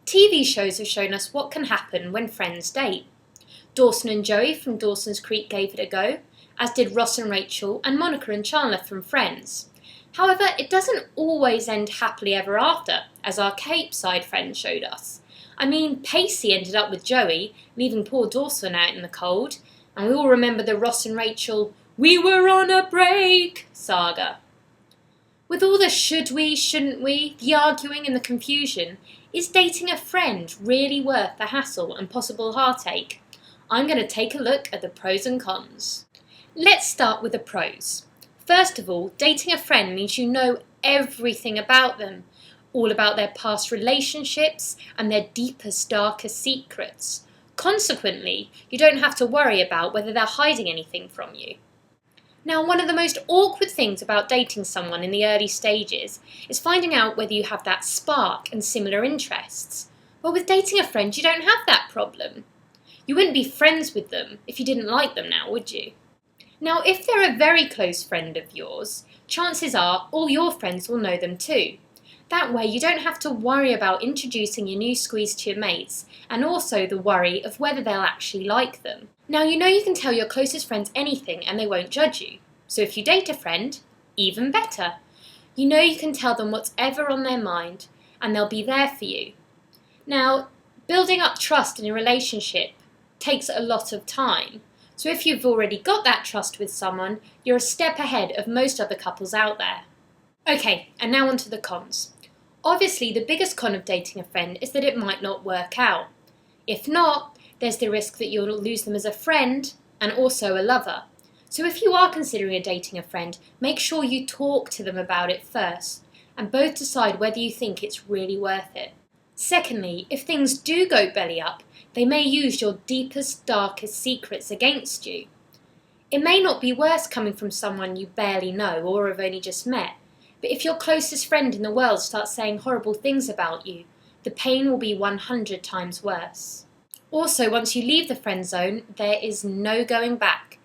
TV shows have shown us what can happen when friends date. Dawson and Joey from Dawson's Creek gave it a go, as did Ross and Rachel and Monica and Chandler from Friends. However, it doesn't always end happily ever after, as our Cape Side friend showed us. I mean, Pacey ended up with Joey, leaving poor Dawson out in the cold, and we all remember the Ross and Rachel "we were on a break" saga. With all the should we, shouldn't we, the arguing and the confusion, is dating a friend really worth the hassle and possible heartache? I'm going to take a look at the pros and cons. Let's start with the pros. First of all, dating a friend means you know everything about them, all about their past relationships and their deepest, darkest secrets. Consequently, you don't have to worry about whether they're hiding anything from you. Now, one of the most awkward things about dating someone in the early stages is finding out whether you have that spark and similar interests. Well, with dating a friend, you don't have that problem. You wouldn't be friends with them if you didn't like them now, would you? Now, if they're a very close friend of yours, chances are all your friends will know them too. That way you don't have to worry about introducing your new squeeze to your mates, and also the worry of whether they'll actually like them. Now, you know you can tell your closest friends anything and they won't judge you. So if you date a friend, even better. You know you can tell them whatever on their mind and they'll be there for you. Now, building up trust in a relationship takes a lot of time. So if you've already got that trust with someone, you're a step ahead of most other couples out there. Okay, and now on to the cons. Obviously, the biggest con of dating a friend is that it might not work out. If not, there's the risk that you'll lose them as a friend and also a lover. So if you are considering dating a friend, make sure you talk to them about it first and both decide whether you think it's really worth it. Secondly, if things do go belly up, they may use your deepest, darkest secrets against you. It may not be worse coming from someone you barely know or have only just met, but if your closest friend in the world starts saying horrible things about you, the pain will be 100 times worse. Also, once you leave the friend zone, there is no going back.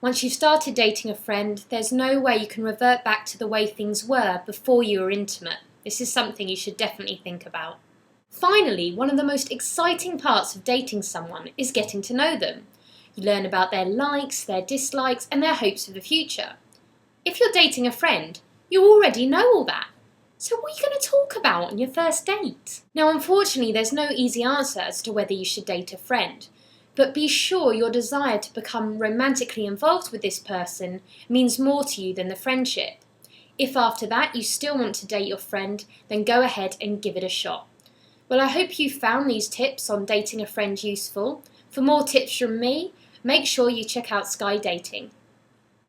Once you've started dating a friend, there's no way you can revert back to the way things were before you were intimate. This is something you should definitely think about. Finally, one of the most exciting parts of dating someone is getting to know them. You learn about their likes, their dislikes, and their hopes for the future. If you're dating a friend, you already know all that. So what are you going to talk about on your first date? Now, unfortunately, there's no easy answer as to whether you should date a friend, but be sure your desire to become romantically involved with this person means more to you than the friendship. If after that you still want to date your friend, then go ahead and give it a shot. Well, I hope you found these tips on dating a friend useful. For more tips from me, make sure you check out Sky Dating.